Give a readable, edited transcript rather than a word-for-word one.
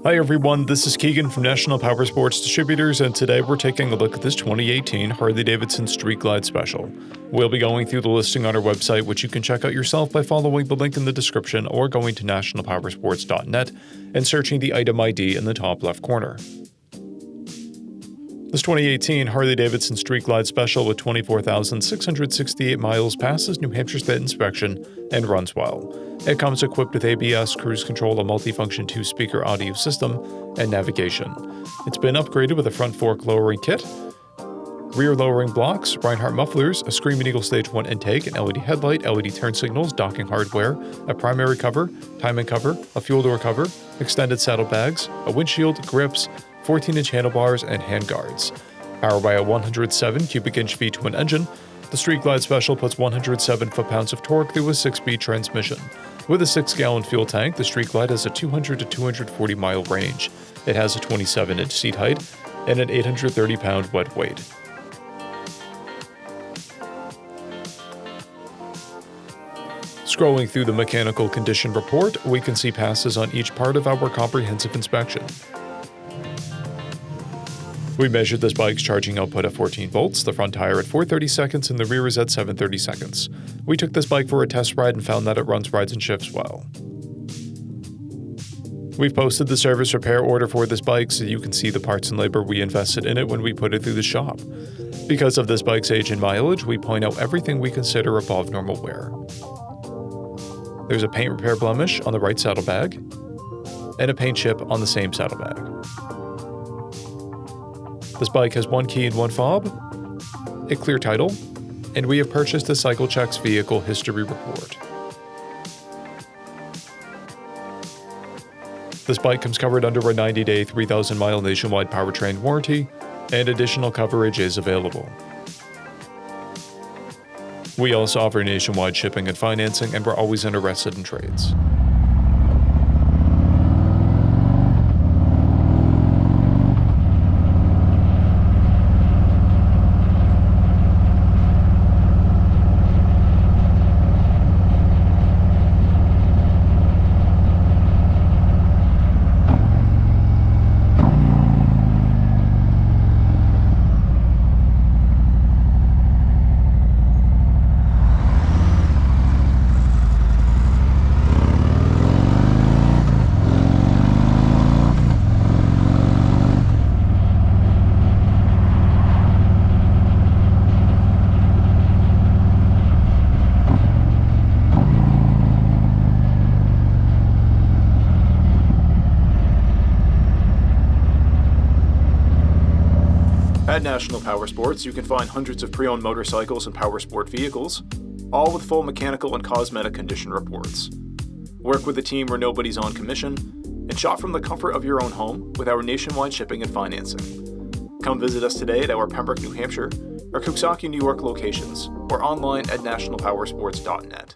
Hi everyone, this is Keegan from National Powersports Distributors, and today we're taking a look at this 2018 Harley-Davidson Street Glide Special. We'll be going through the listing on our website, which you can check out yourself by following the link in the description or going to nationalpowersports.net and searching the item ID in the top left corner. This 2018 Harley-Davidson Street Glide Special with 24,668 miles passes New Hampshire State inspection and runs well. It comes equipped with ABS, cruise control, a multifunction 2-speaker audio system, and navigation. It's been upgraded with a front fork lowering kit, rear lowering blocks, Reinhardt mufflers, a Screaming Eagle Stage 1 intake, an LED headlight, LED turn signals, docking hardware, a primary cover, timing cover, a fuel door cover, extended saddlebags, a windshield, grips, 14-inch handlebars, and handguards. Powered by a 107 cubic inch V twin engine, the Street Glide Special puts 107 foot-pounds of torque through a 6-speed transmission. With a 6-gallon fuel tank, the Street Glide has a 200 to 240 mile range. It has a 27-inch seat height and an 830-pound wet weight. Scrolling through the mechanical condition report, we can see passes on each part of our comprehensive inspection. We measured this bike's charging output at 14 volts, the front tire at 430 seconds, and the rear is at 730 seconds. We took this bike for a test ride and found that it runs, rides, and shifts well. We've posted the service repair order for this bike so you can see the parts and labor we invested in it when we put it through the shop. Because of this bike's age and mileage, we point out everything we consider above normal wear. There's a paint repair blemish on the right saddlebag, and a paint chip on the same saddlebag. This bike has one key and one fob, a clear title, and we have purchased a Cycle Checks vehicle history report. This bike comes covered under a 90-day, 3,000-mile nationwide powertrain warranty, and additional coverage is available. We also offer nationwide shipping and financing, and we're always interested in trades. At National Powersports, you can find hundreds of pre-owned motorcycles and powersport vehicles, all with full mechanical and cosmetic condition reports. Work with a team where nobody's on commission, and shop from the comfort of your own home with our nationwide shipping and financing. Come visit us today at our Pembroke, New Hampshire, or Coxsackie, New York locations, or online at nationalpowersports.net.